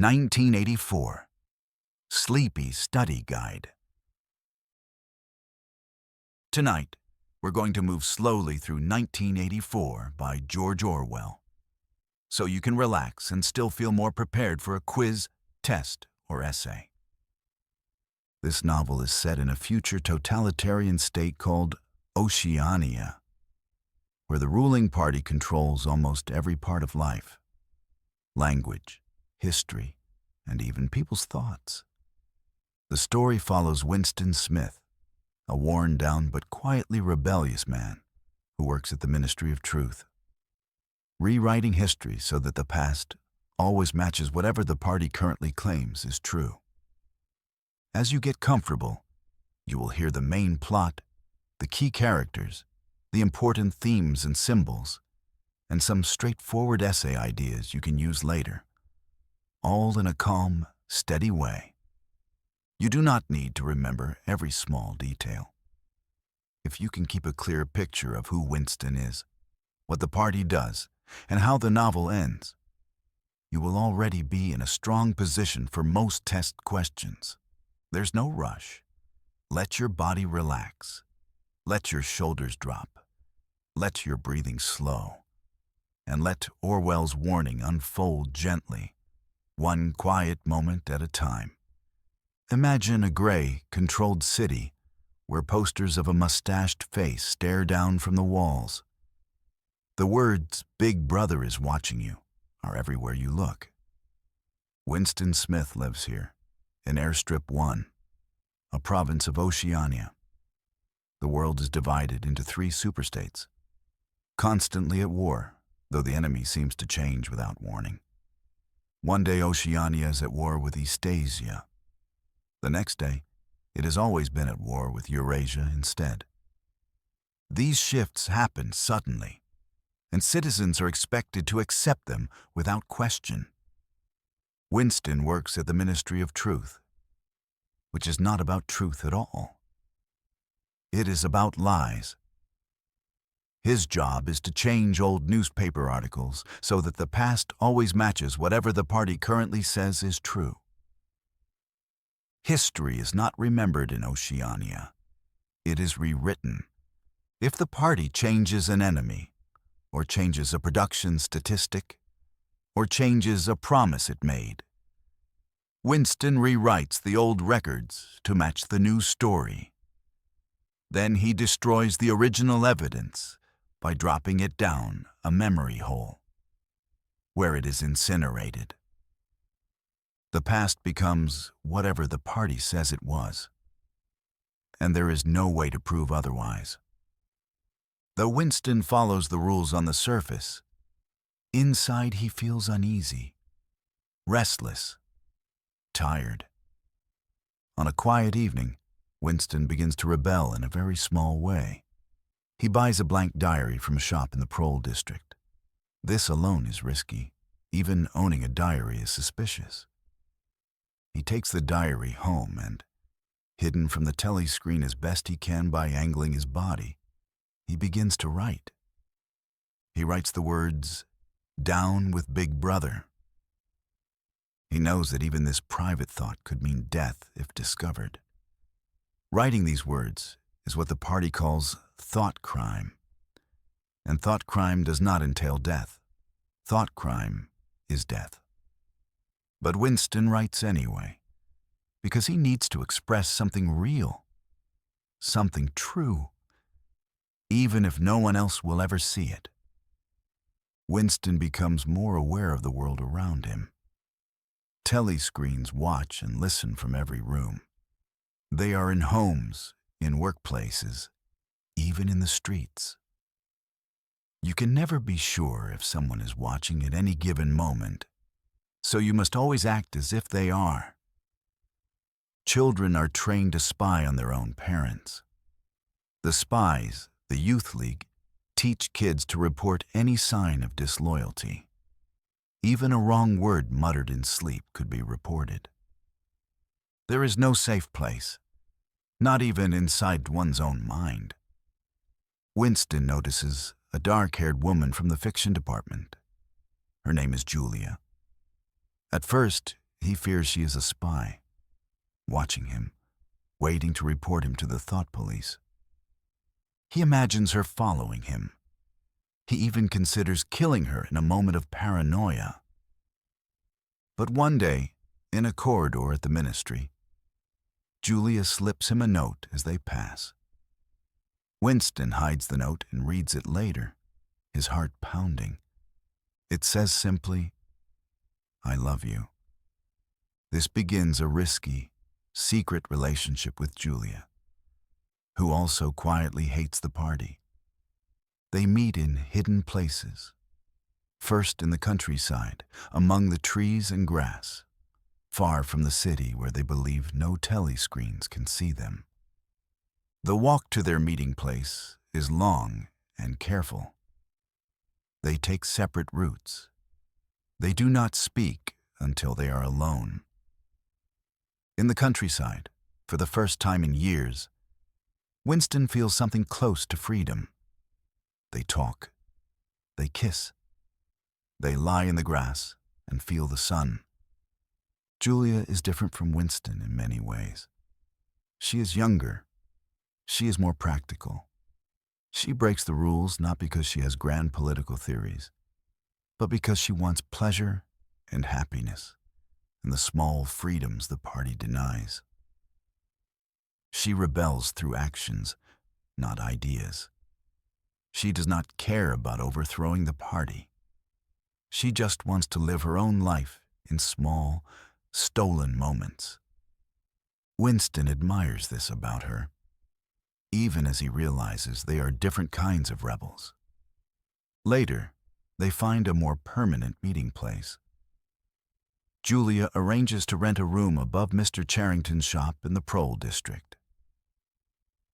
1984. Sleepy Study Guide. Tonight, we're going to move slowly through 1984 by George Orwell, so you can relax and still feel more prepared for a quiz, test, or essay. This novel is set in a future totalitarian state called Oceania, where the ruling party controls almost every part of life: language, history, and even people's thoughts. The story follows Winston Smith, a worn-down but quietly rebellious man who works at the Ministry of Truth, rewriting history so that the past always matches whatever the party currently claims is true. As you get comfortable, you will hear the main plot, the key characters, the important themes and symbols, and some straightforward essay ideas you can use later, all in a calm, steady way. You do not need to remember every small detail. If you can keep a clear picture of who Winston is, what the party does, and how the novel ends, you will already be in a strong position for most test questions. There's no rush. Let your body relax. Let your shoulders drop. Let your breathing slow. And let Orwell's warning unfold gently, one quiet moment at a time. Imagine a gray, controlled city where posters of a mustached face stare down from the walls. The words, "Big Brother is watching you," are everywhere you look. Winston Smith lives here, in Airstrip 1, a province of Oceania. The world is divided into 3 superstates, constantly at war, though the enemy seems to change without warning. One day Oceania is at war with Eastasia. The next day, it has always been at war with Eurasia instead. These shifts happen suddenly, and citizens are expected to accept them without question. Winston works at the Ministry of Truth, which is not about truth at all. It is about lies. His job is to change old newspaper articles so that the past always matches whatever the party currently says is true. History is not remembered in Oceania. It is rewritten. If the party changes an enemy, or changes a production statistic, or changes a promise it made, Winston rewrites the old records to match the new story. Then he destroys the original evidence by dropping it down a memory hole, where it is incinerated. The past becomes whatever the party says it was, and there is no way to prove otherwise. Though Winston follows the rules on the surface, inside he feels uneasy, restless, tired. On a quiet evening, Winston begins to rebel in a very small way. He buys a blank diary from a shop in the Prole district. This alone is risky. Even owning a diary is suspicious. He takes the diary home and, hidden from the telly screen as best he can by angling his body, he begins to write. He writes the words, "Down with Big Brother." He knows that even this private thought could mean death if discovered. Writing these words is what the party calls thought crime. And thought crime does not entail death. Thought crime is death. But Winston writes anyway, because he needs to express something real, something true, even if no one else will ever see it. Winston becomes more aware of the world around him. Telescreens watch and listen from every room. They are in homes, in workplaces, even in the streets. You can never be sure if someone is watching at any given moment, so you must always act as if they are. Children are trained to spy on their own parents. The spies, the Youth League, teach kids to report any sign of disloyalty. Even a wrong word muttered in sleep could be reported. There is no safe place, not even inside one's own mind. Winston notices a dark-haired woman from the fiction department. Her name is Julia. At first, He fears she is a spy, watching him, waiting to report him to the thought police. He imagines her following him. He even considers killing her in a moment of paranoia. But one day, in a corridor at the ministry, Julia slips him a note as they pass. Winston hides the note and reads it later, his heart pounding. It says simply, "I love you." This begins a risky, secret relationship with Julia, who also quietly hates the party. They meet in hidden places, first in the countryside, among the trees and grass, far from the city where they believe no telescreens can see them. The walk to their meeting place is long and careful. They take separate routes. They do not speak until they are alone. In the countryside, for the first time in years, Winston feels something close to freedom. They talk. They kiss. They lie in the grass and feel the sun. Julia is different from Winston in many ways. She is younger. She is more practical. She breaks the rules not because she has grand political theories, but because she wants pleasure and happiness and the small freedoms the party denies. She rebels through actions, not ideas. She does not care about overthrowing the party. She just wants to live her own life in small, stolen moments. Winston admires this about her, even as he realizes they are different kinds of rebels. Later, they find a more permanent meeting place. Julia arranges to rent a room above Mr. Charrington's shop in the Prole district.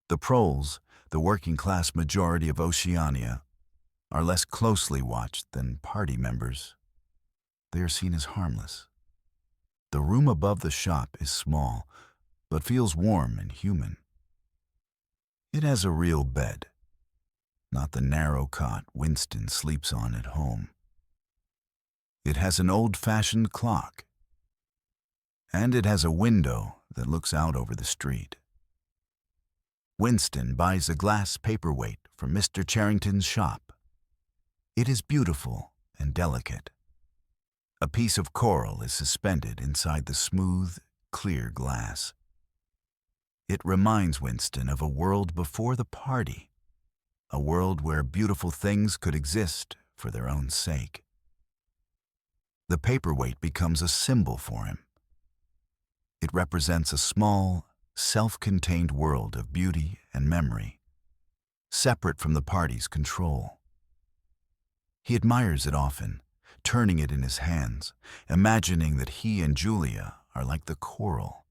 The Proles, the working-class majority of Oceania, are less closely watched than party members. They are seen as harmless. The room above the shop is small, but feels warm and human. It has a real bed, not the narrow cot Winston sleeps on at home. It has an old-fashioned clock, and it has a window that looks out over the street. Winston buys a glass paperweight from Mr. Charrington's shop. It is beautiful and delicate. A piece of coral is suspended inside the smooth, clear glass. It reminds Winston of a world before the party, a world where beautiful things could exist for their own sake. The paperweight becomes a symbol for him. It represents a small, self-contained world of beauty and memory, separate from the party's control. He admires it often, turning it in his hands, imagining that he and Julia are like the coral,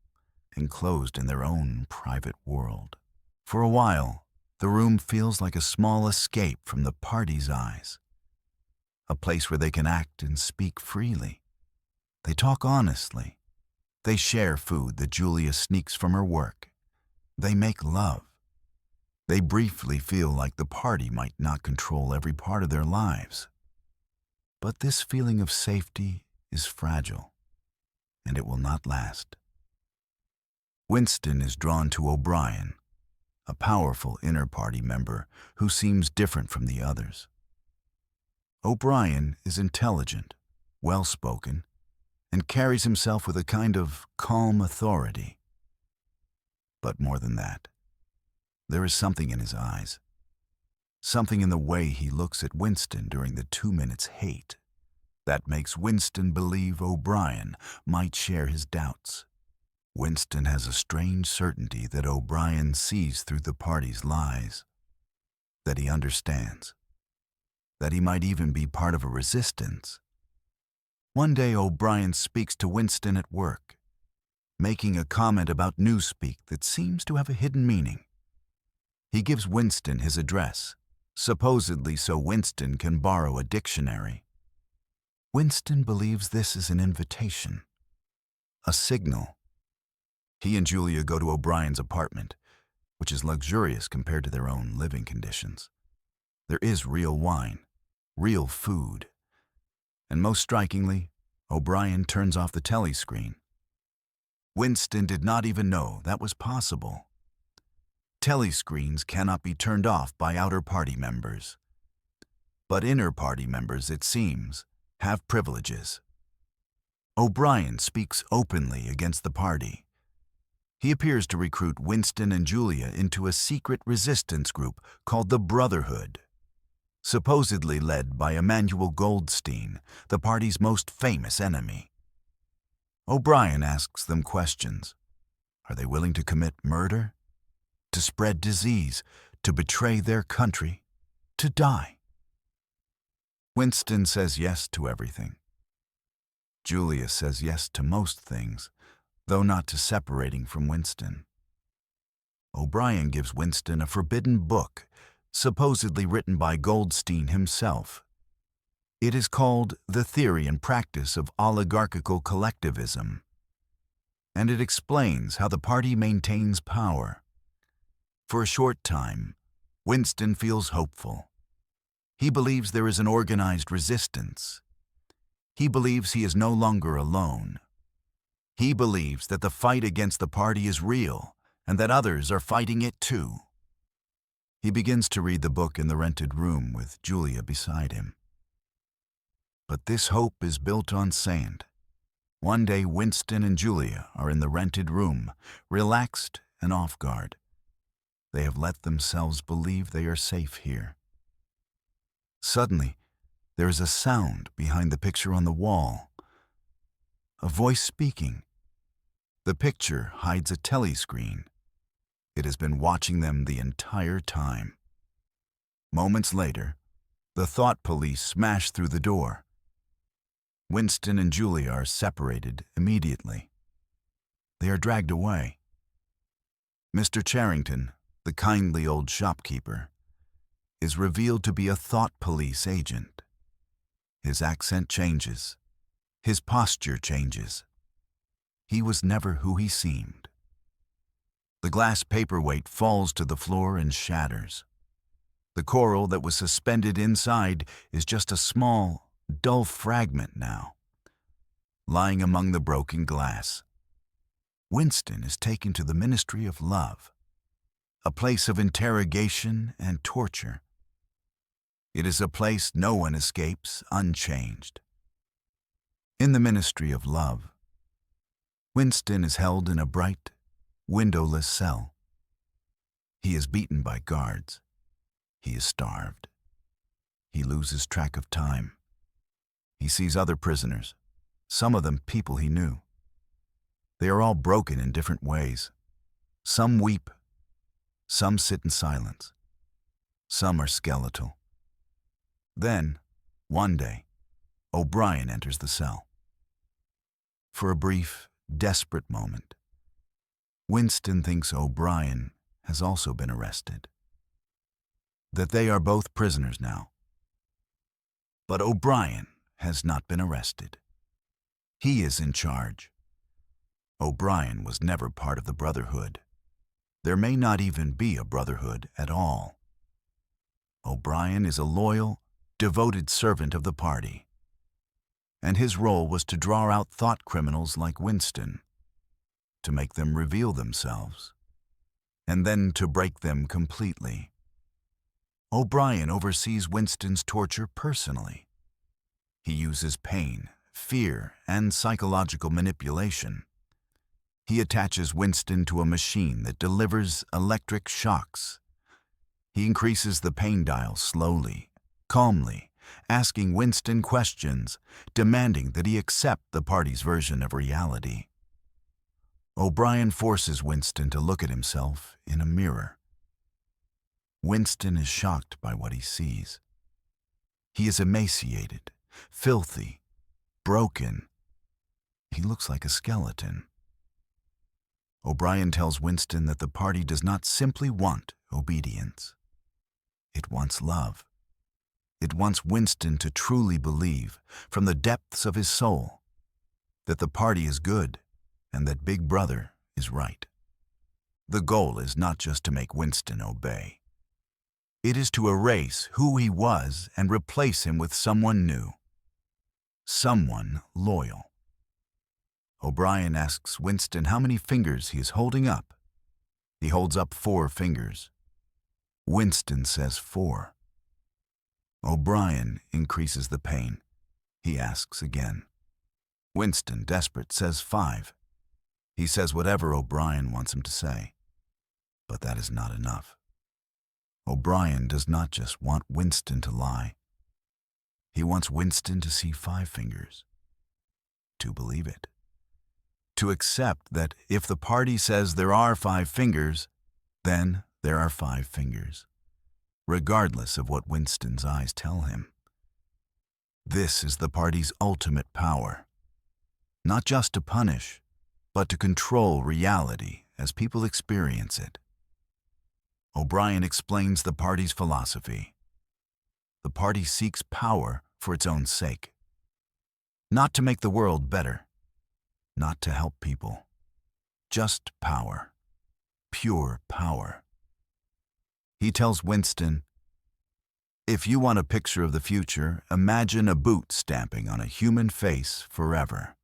enclosed in their own private world. For a while, the room feels like a small escape from the party's eyes, a place where they can act and speak freely. They talk honestly. They share food that Julia sneaks from her work. They make love. They briefly feel like the party might not control every part of their lives. But this feeling of safety is fragile, and it will not last. Winston is drawn to O'Brien, a powerful inter-party member who seems different from the others. O'Brien is intelligent, well-spoken, and carries himself with a kind of calm authority. But more than that, there is something in his eyes, something in the way he looks at Winston during the 2 minutes hate, that makes Winston believe O'Brien might share his doubts. Winston has a strange certainty that O'Brien sees through the party's lies, that he understands, that he might even be part of a resistance. One day O'Brien speaks to Winston at work, making a comment about Newspeak that seems to have a hidden meaning. He gives Winston his address, supposedly so Winston can borrow a dictionary. Winston believes this is an invitation, a signal. He and Julia go to O'Brien's apartment, which is luxurious compared to their own living conditions. There is real wine, real food, and most strikingly, O'Brien turns off the telescreen. Winston did not even know that was possible. Telescreens cannot be turned off by outer party members. But inner party members, it seems, have privileges. O'Brien speaks openly against the party. He appears to recruit Winston and Julia into a secret resistance group called the Brotherhood, supposedly led by Emanuel Goldstein, the party's most famous enemy. O'Brien asks them questions. Are they willing to commit murder? To spread disease? To betray their country? To die? Winston says yes to everything. Julia says yes to most things, though not to separating from Winston. O'Brien gives Winston a forbidden book, supposedly written by Goldstein himself. It is called The Theory and Practice of Oligarchical Collectivism, and it explains how the party maintains power. For a short time, Winston feels hopeful. He believes there is an organized resistance. He believes he is no longer alone. He believes that the fight against the party is real and that others are fighting it too. He begins to read the book in the rented room with Julia beside him. But this hope is built on sand. One day, Winston and Julia are in the rented room, relaxed and off guard. They have let themselves believe they are safe here. Suddenly, there is a sound behind the picture on the wall. A voice speaking. The picture hides a telescreen. It has been watching them the entire time. Moments later, the thought police smash through the door. Winston and Julia are separated immediately. They are dragged away. Mr. Charrington, the kindly old shopkeeper, is revealed to be a thought police agent. His accent changes. His posture changes. He was never who he seemed. The glass paperweight falls to the floor and shatters. The coral that was suspended inside is just a small, dull fragment now, lying among the broken glass. Winston is taken to the Ministry of Love, a place of interrogation and torture. It is a place no one escapes unchanged. In the Ministry of Love, Winston is held in a bright, windowless cell. He is beaten by guards. He is starved. He loses track of time. He sees other prisoners, some of them people he knew. They are all broken in different ways. Some weep. Some sit in silence. Some are skeletal. Then, one day, O'Brien enters the cell. For a brief, desperate moment, Winston thinks O'Brien has also been arrested. That they are both prisoners now. But O'Brien has not been arrested. He is in charge. O'Brien was never part of the Brotherhood. There may not even be a Brotherhood at all. O'Brien is a loyal, devoted servant of the party, and his role was to draw out thought criminals like Winston, to make them reveal themselves, and then to break them completely. O'Brien oversees Winston's torture personally. He uses pain, fear, and psychological manipulation. He attaches Winston to a machine that delivers electric shocks. He increases the pain dial slowly, calmly, asking Winston questions, demanding that he accept the party's version of reality. O'Brien forces Winston to look at himself in a mirror. Winston is shocked by what he sees. He is emaciated, filthy, broken. He looks like a skeleton. O'Brien tells Winston that the party does not simply want obedience. It wants love. It wants Winston to truly believe, from the depths of his soul, that the party is good and that Big Brother is right. The goal is not just to make Winston obey. It is to erase who he was and replace him with someone new. someone loyal. O'Brien asks Winston how many fingers he is holding up. He holds up 4 fingers. Winston says 4. O'Brien increases the pain. He asks again. Winston, desperate, says 5. He says whatever O'Brien wants him to say. But that is not enough. O'Brien does not just want Winston to lie. He wants Winston to see 5 fingers, to believe it, to accept that if the party says there are 5 fingers, then there are 5 fingers, regardless of what Winston's eyes tell him. This is the party's ultimate power, not just to punish, but to control reality as people experience it. O'Brien explains the party's philosophy. The party seeks power for its own sake, not to make the world better, not to help people, just power, pure power. He tells Winston, if you want a picture of the future, imagine a boot stamping on a human face forever.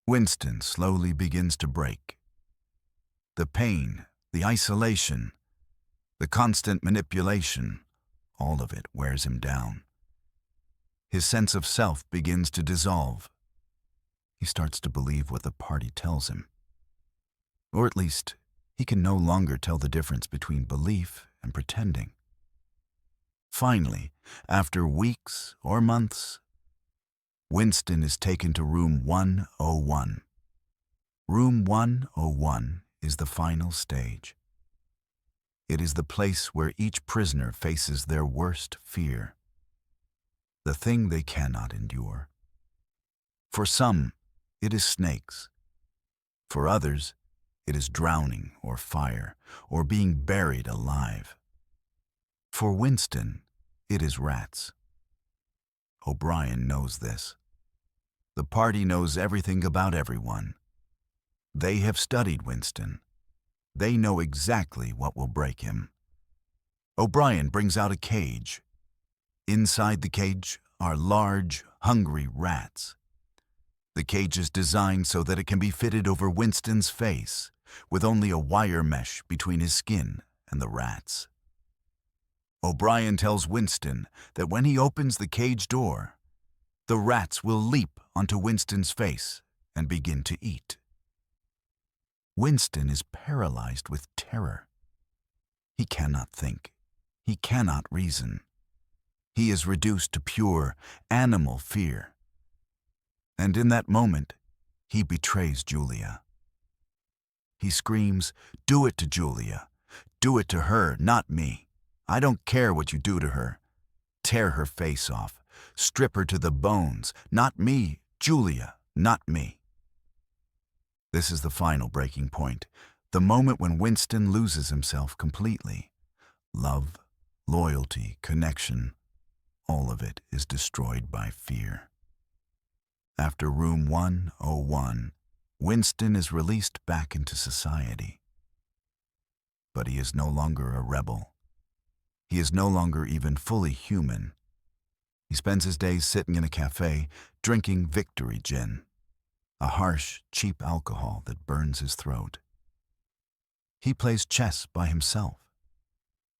Winston slowly begins to break. The pain, the isolation, the constant manipulation, all of it wears him down. His sense of self begins to dissolve. He starts to believe what the party tells him. Or at least, he can no longer tell the difference between belief and pretending. Finally, after weeks or months, Winston is taken to room 101. Room 101 is the final stage. It is the place where each prisoner faces their worst fear, the thing they cannot endure. For some, it is snakes. For others, it is drowning or fire or being buried alive. For Winston, it is rats. O'Brien knows this. The party knows everything about everyone. They have studied Winston. They know exactly what will break him. O'Brien brings out a cage. Inside the cage are large, hungry rats. The cage is designed so that it can be fitted over Winston's face, with only a wire mesh between his skin and the rats. O'Brien tells Winston that when he opens the cage door, the rats will leap onto Winston's face and begin to eat. Winston is paralyzed with terror. He cannot think. He cannot reason. He is reduced to pure animal fear. And in that moment, he betrays Julia. He screams, "Do it to Julia. Do it to her, not me. I don't care what you do to her. Tear her face off. Strip her to the bones. Not me, Julia, not me." This is the final breaking point, the moment when Winston loses himself completely. Love, loyalty, connection, all of it is destroyed by fear. After room 101, Winston is released back into society. But he is no longer a rebel. He is no longer even fully human. He spends his days sitting in a cafe, drinking Victory Gin, a harsh, cheap alcohol that burns his throat. He plays chess by himself.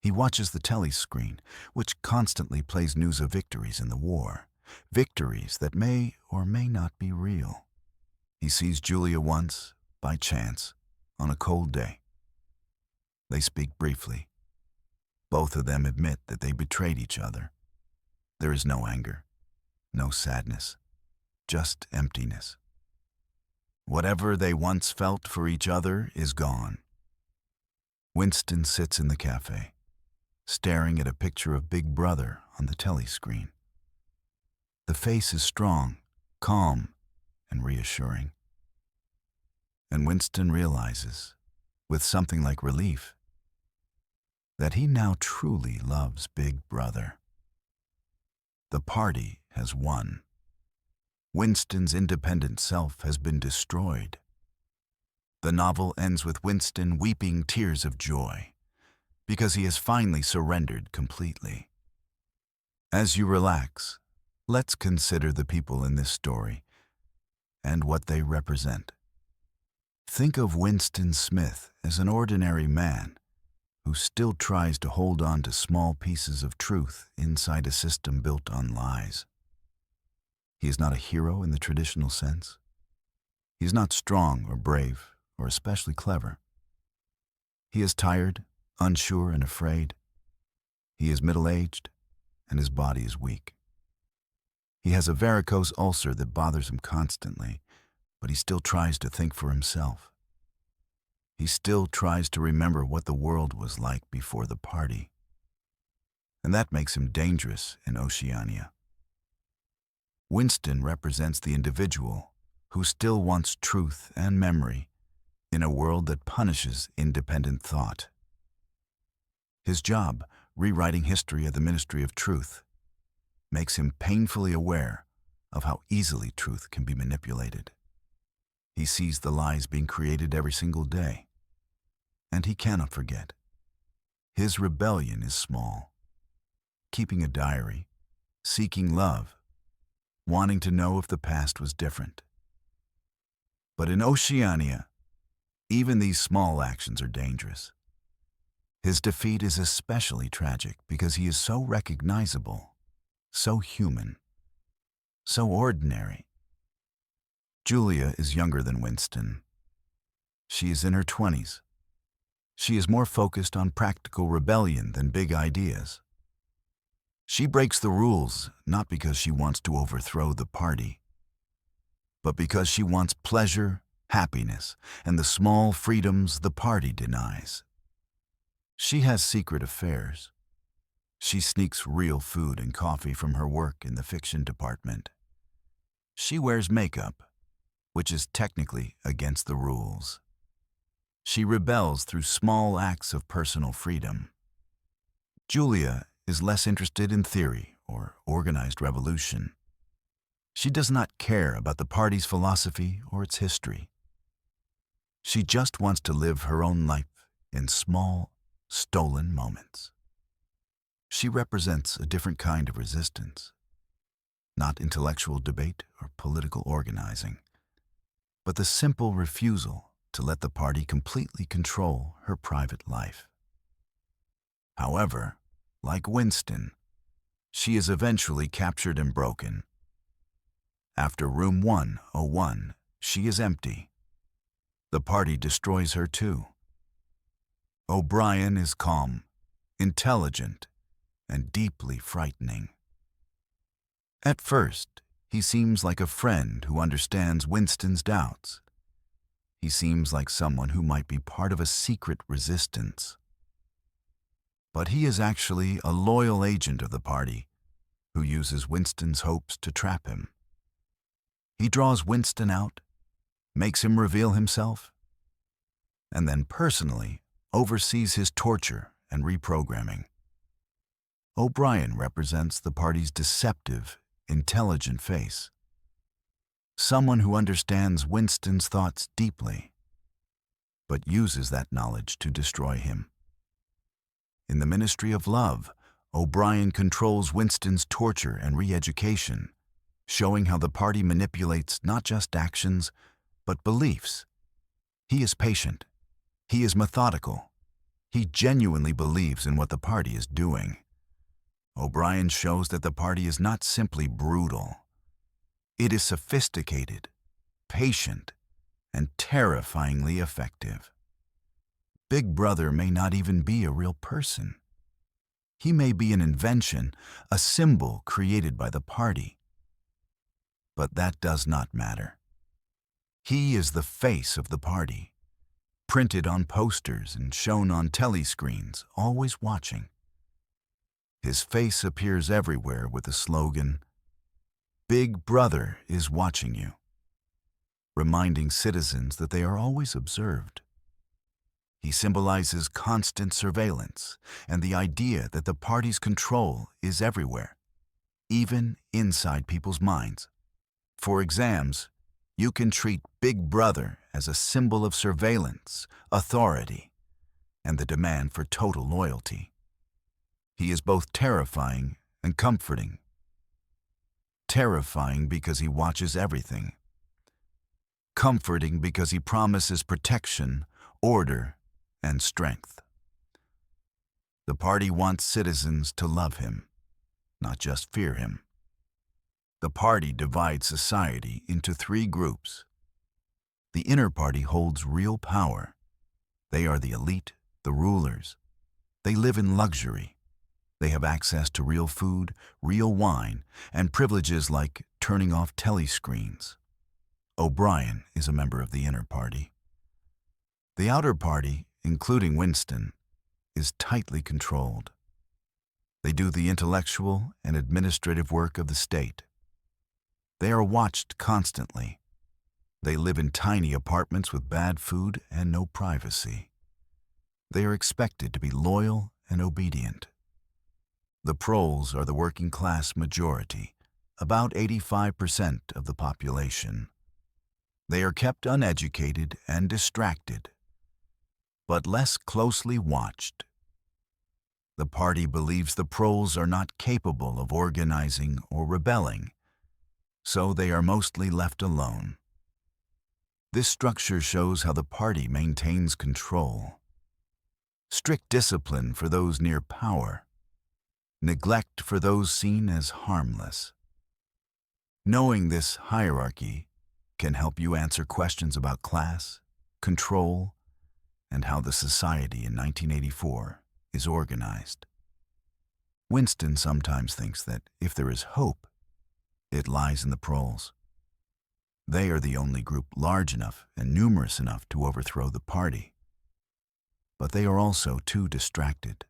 He watches the telly screen, which constantly plays news of victories in the war, victories that may or may not be real. He sees Julia once, by chance, on a cold day. They speak briefly. Both of them admit that they betrayed each other. There is no anger, no sadness, just emptiness. Whatever they once felt for each other is gone. Winston sits in the cafe, staring at a picture of Big Brother on the telly screen. The face is strong, calm, and reassuring. And Winston realizes, with something like relief, that he now truly loves Big Brother. The party has won. Winston's independent self has been destroyed. The novel ends with Winston weeping tears of joy, because he has finally surrendered completely. As you relax, Let's consider the people in this story and what they represent. Think of Winston Smith as an ordinary man who still tries to hold on to small pieces of truth inside a system built on lies. He is not a hero in the traditional sense. He is not strong or brave or especially clever. He is tired, unsure, and afraid. He is middle-aged, and his body is weak. He has a varicose ulcer that bothers him constantly, but he still tries to think for himself. He still tries to remember what the world was like before the party. And that makes him dangerous in Oceania. Winston represents the individual who still wants truth and memory in a world that punishes independent thought. His job, rewriting history at the Ministry of Truth, makes him painfully aware of how easily truth can be manipulated. He sees the lies being created every single day, and he cannot forget. His rebellion is small, keeping a diary, seeking love, wanting to know if the past was different. But in Oceania, even these small actions are dangerous. His defeat is especially tragic because he is so recognizable, so human, so ordinary. Julia is younger than Winston. She is in her 20s. She is more focused on practical rebellion than big ideas. She breaks the rules not because she wants to overthrow the party, but because she wants pleasure, happiness, and the small freedoms the party denies. She has secret affairs. She sneaks real food and coffee from her work in the fiction department. She wears makeup, which is technically against the rules. She rebels through small acts of personal freedom. Julia is less interested in theory or organized revolution. She does not care about the party's philosophy or its history. She just wants to live her own life in small, stolen moments. She represents a different kind of resistance, not intellectual debate or political organizing, but the simple refusal to let the party completely control her private life. However, like Winston, she is eventually captured and broken. After room 101, she is empty. The party destroys her too. O'Brien is calm, intelligent, and deeply frightening. At first, he seems like a friend who understands Winston's doubts. He seems like someone who might be part of a secret resistance. But he is actually a loyal agent of the party who uses Winston's hopes to trap him. He draws Winston out, makes him reveal himself, and then personally oversees his torture and reprogramming. O'Brien represents the party's deceptive, intelligent face. Someone who understands Winston's thoughts deeply, but uses that knowledge to destroy him. In the Ministry of Love, O'Brien controls Winston's torture and re-education, showing how the party manipulates not just actions, but beliefs. He is patient. He is methodical. He genuinely believes in what the party is doing. O'Brien shows that the party is not simply brutal. It is sophisticated, patient, and terrifyingly effective. Big Brother may not even be a real person. He may be an invention, a symbol created by the party. But that does not matter. He is the face of the party, printed on posters and shown on telescreens, always watching. His face appears everywhere with the slogan, "Big Brother is watching you," reminding citizens that they are always observed. He symbolizes constant surveillance and the idea that the party's control is everywhere, even inside people's minds. For exams, you can treat Big Brother as a symbol of surveillance, authority, and the demand for total loyalty. He is both terrifying and comforting. terrifying because he watches everything, comforting because he promises protection, order, and strength. The party wants citizens to love him, not just fear him. The party divides society into three groups. The inner party holds real power. They are the elite, the rulers. They live in luxury. They have access to real food, real wine, and privileges like turning off telescreens. O'Brien is a member of the inner party. The outer party, including Winston, is tightly controlled. They do the intellectual and administrative work of the state. They are watched constantly. They live in tiny apartments with bad food and no privacy. They are expected to be loyal and obedient. The proles are the working class majority, about 85% of the population. They are kept uneducated and distracted, but less closely watched. The party believes the proles are not capable of organizing or rebelling, so they are mostly left alone. This structure shows how the party maintains control. Strict discipline for those near power, neglect for those seen as harmless. Knowing this hierarchy can help you answer questions about class, control, and how the society in 1984 is organized. Winston sometimes thinks that if there is hope, it lies in the proles. They are the only group large enough and numerous enough to overthrow the party. But they are also too distracted,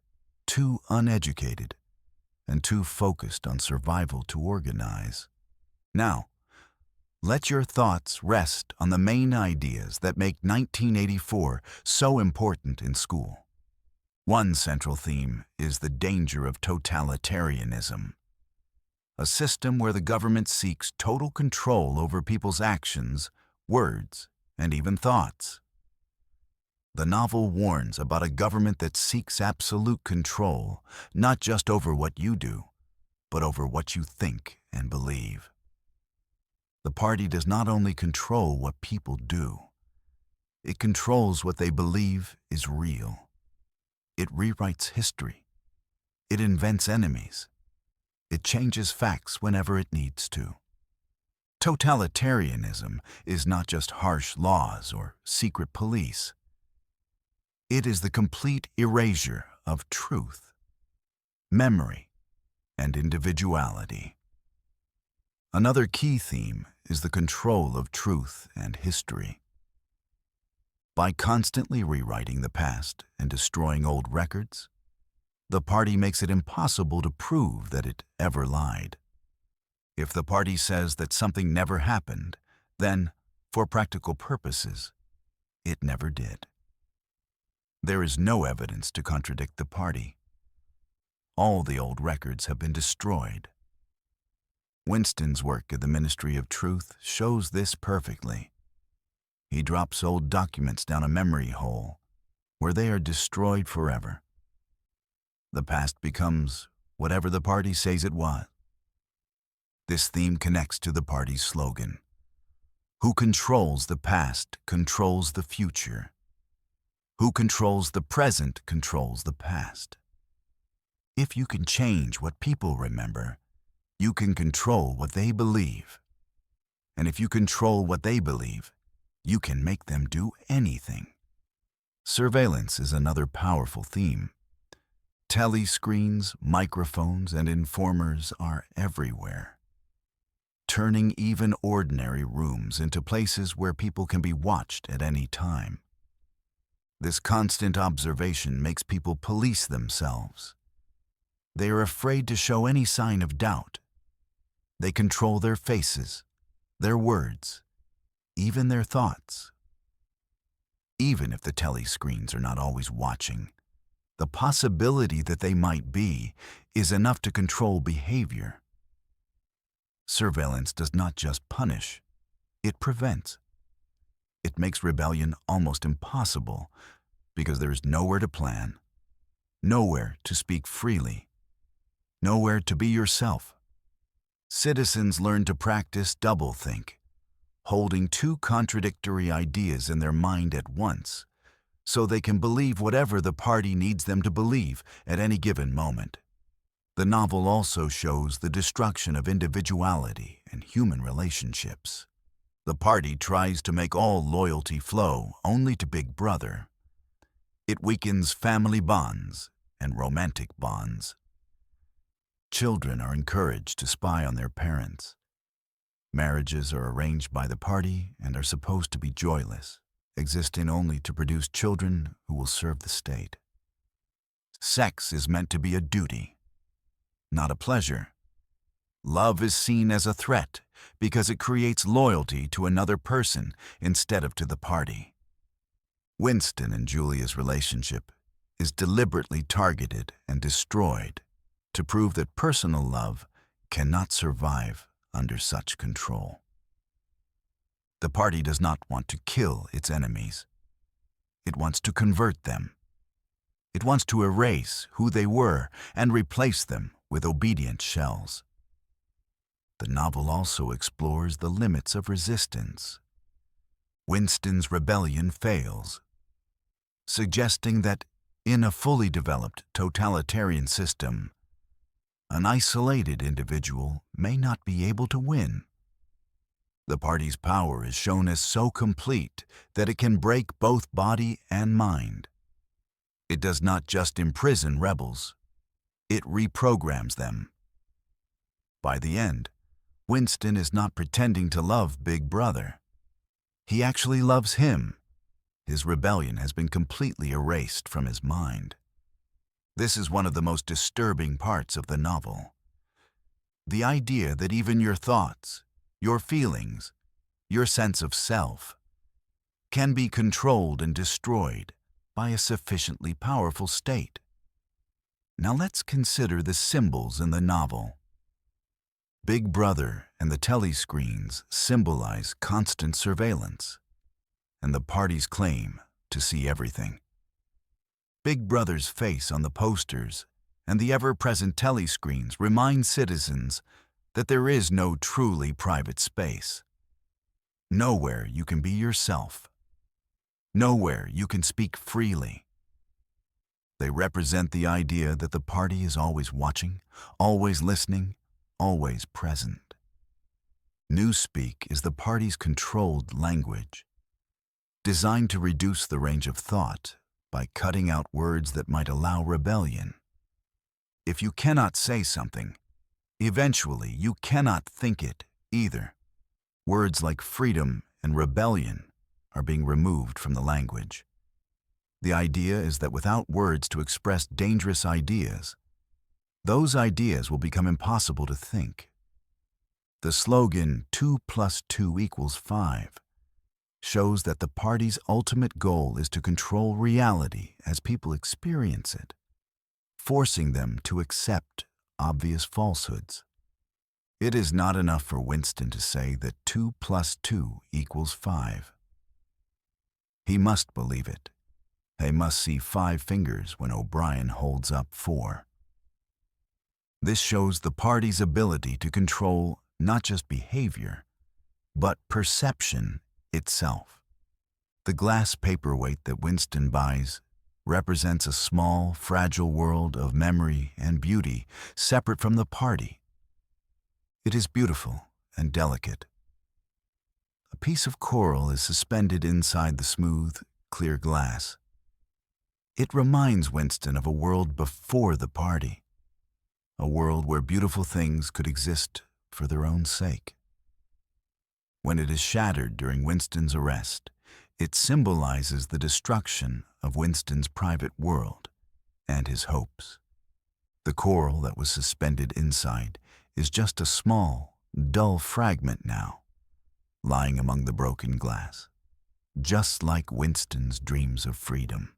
too uneducated, and too focused on survival to organize. Now, let your thoughts rest on the main ideas that make 1984 so important in school. One central theme is the danger of totalitarianism, a system where the government seeks total control over people's actions, words, and even thoughts. The novel warns about a government that seeks absolute control, not just over what you do, but over what you think and believe. The party does not only control what people do, it controls what they believe is real. It rewrites history. It invents enemies. It changes facts whenever it needs to. Totalitarianism is not just harsh laws or secret police. It is the complete erasure of truth, memory, and individuality. Another key theme is the control of truth and history. By constantly rewriting the past and destroying old records, the party makes it impossible to prove that it ever lied. If the party says that something never happened, then, for practical purposes, it never did. There is no evidence to contradict the party. All the old records have been destroyed. Winston's work at the Ministry of Truth shows this perfectly. He drops old documents down a memory hole, where they are destroyed forever. The past becomes whatever the party says it was. This theme connects to the party's slogan: "Who controls the past controls the future. Who controls the present controls the past." If you can change what people remember, you can control what they believe. And if you control what they believe, you can make them do anything. Surveillance is another powerful theme. Telescreens, microphones, and informers are everywhere, turning even ordinary rooms into places where people can be watched at any time. This constant observation makes people police themselves. They are afraid to show any sign of doubt. They control their faces, their words, even their thoughts. Even if the telescreens are not always watching, the possibility that they might be is enough to control behavior. Surveillance does not just punish, it prevents. It makes rebellion almost impossible because there is nowhere to plan, nowhere to speak freely, nowhere to be yourself. citizens learn to practice doublethink, holding two contradictory ideas in their mind at once, so they can believe whatever the party needs them to believe at any given moment. The novel also shows the destruction of individuality and human relationships. The party tries to make all loyalty flow only to Big Brother. It weakens family bonds and romantic bonds. Children are encouraged to spy on their parents. Marriages are arranged by the party and are supposed to be joyless, existing only to produce children who will serve the state. Sex is meant to be a duty, not a pleasure. Love is seen as a threat because it creates loyalty to another person instead of to the party. Winston and Julia's relationship is deliberately targeted and destroyed to prove that personal love cannot survive under such control. The party does not want to kill its enemies. It wants to convert them. It wants to erase who they were and replace them with obedient shells. The novel also explores the limits of resistance. Winston's rebellion fails, suggesting that in a fully developed totalitarian system, an isolated individual may not be able to win. The party's power is shown as so complete that it can break both body and mind. It does not just imprison rebels, it reprograms them. By the end, Winston is not pretending to love Big Brother. He actually loves him. His rebellion has been completely erased from his mind. This is one of the most disturbing parts of the novel. The idea that even your thoughts, your feelings, your sense of self, can be controlled and destroyed by a sufficiently powerful state. Now let's consider the symbols in the novel. Big Brother and the telescreens symbolize constant surveillance and the party's claim to see everything. Big Brother's face on the posters and the ever-present telescreens remind citizens that there is no truly private space. Nowhere you can be yourself. Nowhere you can speak freely. They represent the idea that the party is always watching, always listening, always present. Newspeak is the party's controlled language, designed to reduce the range of thought by cutting out words that might allow rebellion. If you cannot say something, eventually you cannot think it either. Words like freedom and rebellion are being removed from the language. The idea is that without words to express dangerous ideas, those ideas will become impossible to think. The slogan 2 + 2 = 5 shows that the party's ultimate goal is to control reality as people experience it, forcing them to accept obvious falsehoods. It is not enough for Winston to say that 2 + 2 = 5. He must believe it. They must see 5 fingers when O'Brien holds up 4. This shows the party's ability to control not just behavior, but perception itself. The glass paperweight that Winston buys represents a small, fragile world of memory and beauty separate from the party. It is beautiful and delicate. A piece of coral is suspended inside the smooth, clear glass. It reminds Winston of a world before the party, a world where beautiful things could exist for their own sake. When it is shattered during Winston's arrest, it symbolizes the destruction of Winston's private world and his hopes. The coral that was suspended inside is just a small, dull fragment now, lying among the broken glass, just like Winston's dreams of freedom.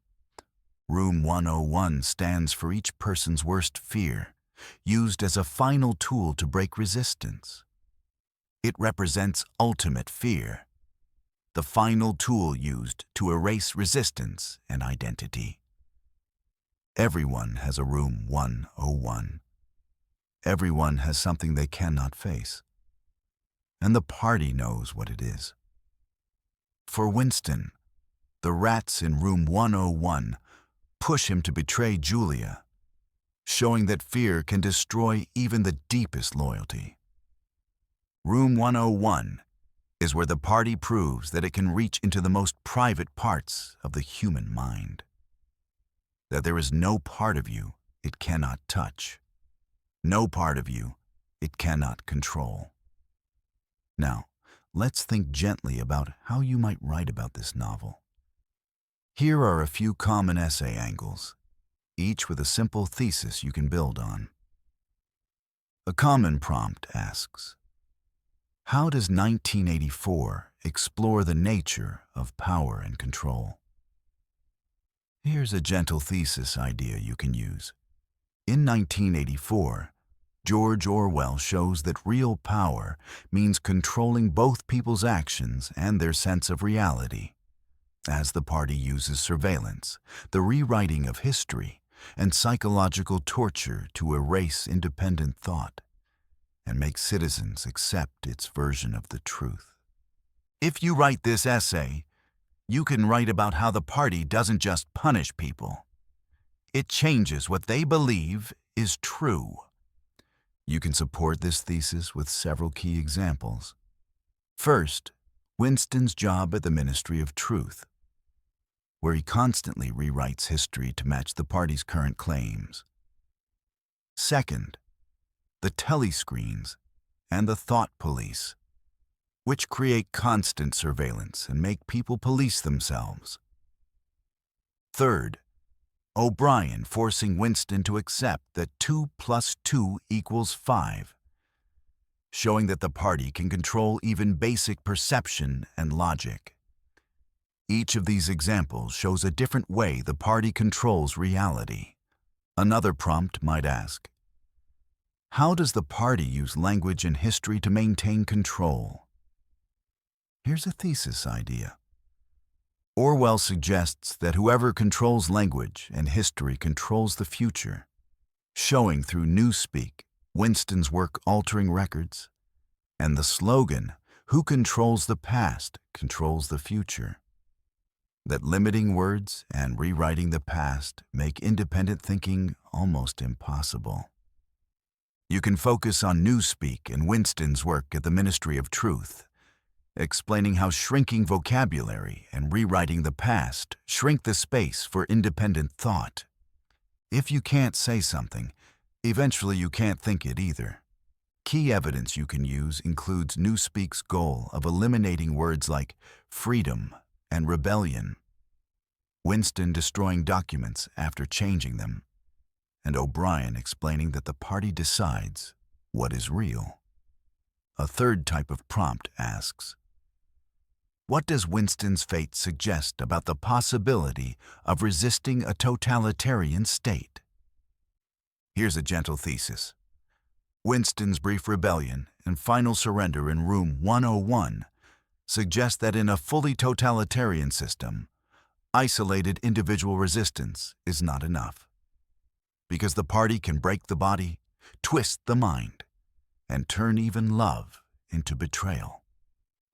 Room 101 stands for each person's worst fear, used as a final tool to break resistance. It represents ultimate fear, the final tool used to erase resistance and identity. Everyone has a room 101. everyone has something they cannot face. And the party knows what it is. For Winston, the rats in room 101 push him to betray Julia, showing that fear can destroy even the deepest loyalty. Room 101 is where the party proves that it can reach into the most private parts of the human mind. That there is no part of you it cannot touch, no part of you it cannot control. Now, let's think gently about how you might write about this novel. Here are a few common essay angles, each with a simple thesis you can build on. A common prompt asks, how does 1984 explore the nature of power and control? Here's a gentle thesis idea you can use. In 1984, George Orwell shows that real power means controlling both people's actions and their sense of reality, as the party uses surveillance, the rewriting of history, and psychological torture to erase independent thought and make citizens accept its version of the truth. If you write this essay, you can write about how the party doesn't just punish people. It changes what they believe is true. You can support this thesis with several key examples. First, Winston's job at the Ministry of Truth, where he constantly rewrites history to match the party's current claims. Second, the telescreens and the thought police, which create constant surveillance and make people police themselves. Third, O'Brien forcing Winston to accept that 2 + 2 = 5, showing that the party can control even basic perception and logic. Each of these examples shows a different way the party controls reality. Another prompt might ask, how does the party use language and history to maintain control? Here's a thesis idea. Orwell suggests that whoever controls language and history controls the future, showing through Newspeak, Winston's work altering records, and the slogan, "Who controls the past controls the future." That limiting words and rewriting the past make independent thinking almost impossible. You can focus on Newspeak and Winston's work at the Ministry of Truth, explaining how shrinking vocabulary and rewriting the past shrink the space for independent thought. If you can't say something, eventually you can't think it either. Key evidence you can use includes Newspeak's goal of eliminating words like freedom and rebellion, Winston destroying documents after changing them, and O'Brien explaining that the party decides what is real. A third type of prompt asks, what does Winston's fate suggest about the possibility of resisting a totalitarian state? Here's a gentle thesis. Winston's brief rebellion and final surrender in room 101 suggest that in a fully totalitarian system, isolated individual resistance is not enough. Because the party can break the body, twist the mind, and turn even love into betrayal.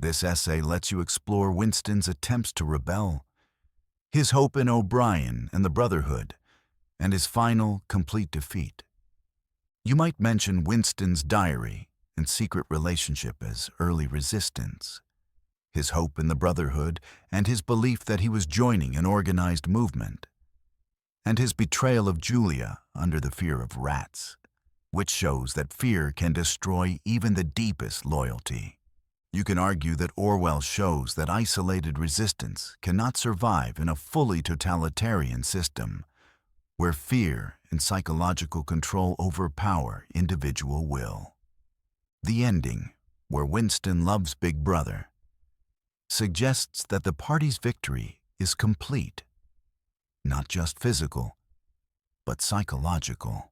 This essay lets you explore Winston's attempts to rebel, his hope in O'Brien and the Brotherhood, and his final, complete defeat. You might mention Winston's diary and secret relationship as early resistance, his hope in the Brotherhood and his belief that he was joining an organized movement, and his betrayal of Julia under the fear of rats, which shows that fear can destroy even the deepest loyalty. You can argue that Orwell shows that isolated resistance cannot survive in a fully totalitarian system, where fear and psychological control overpower individual will. The ending, where Winston loves Big Brother, suggests that the party's victory is complete, not just physical, but psychological.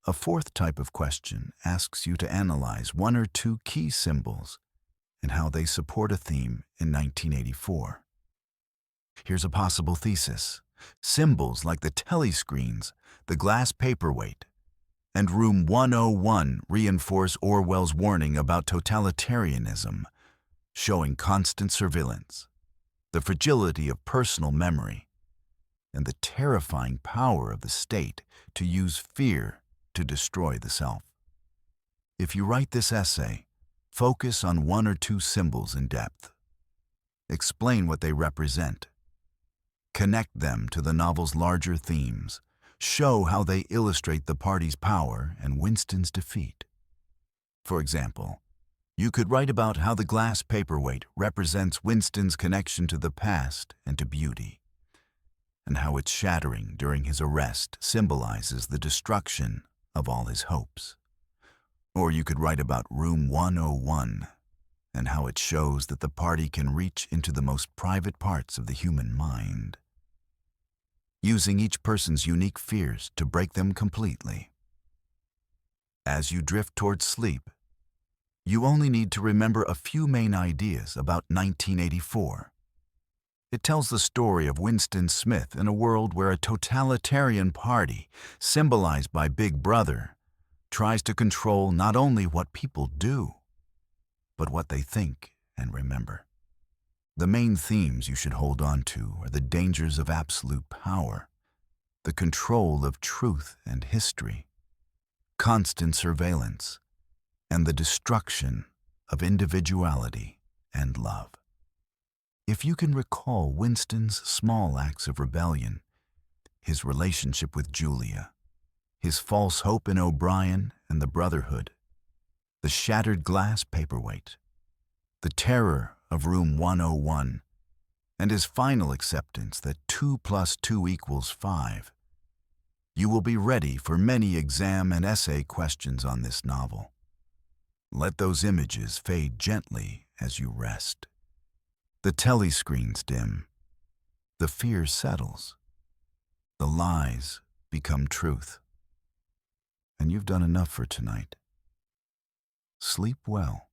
A fourth type of question asks you to analyze one or two key symbols and how they support a theme in 1984. Here's a possible thesis. Symbols like the telescreens, the glass paperweight, and Room 101 reinforce Orwell's warning about totalitarianism, showing constant surveillance, the fragility of personal memory, and the terrifying power of the state to use fear to destroy the self. If you write this essay, focus on one or two symbols in depth. Explain what they represent. Connect them to the novel's larger themes. Show how they illustrate the party's power and Winston's defeat. For example, you could write about how the glass paperweight represents Winston's connection to the past and to beauty, and how its shattering during his arrest symbolizes the destruction of all his hopes. Or you could write about Room 101 and how it shows that the party can reach into the most private parts of the human mind, using each person's unique fears to break them completely. As you drift towards sleep, you only need to remember a few main ideas about 1984. It tells the story of Winston Smith in a world where a totalitarian party, symbolized by Big Brother, tries to control not only what people do, but what they think and remember. The main themes you should hold on to are the dangers of absolute power, the control of truth and history, constant surveillance, and the destruction of individuality and love. If you can recall Winston's small acts of rebellion, his relationship with Julia, his false hope in O'Brien and the Brotherhood, the shattered glass paperweight, the terror of Room 101, and his final acceptance that 2 + 2 = 5, you will be ready for many exam and essay questions on this novel. Let those images fade gently as you rest. The telescreens dim. The fear settles. The lies become truth. And you've done enough for tonight. Sleep well.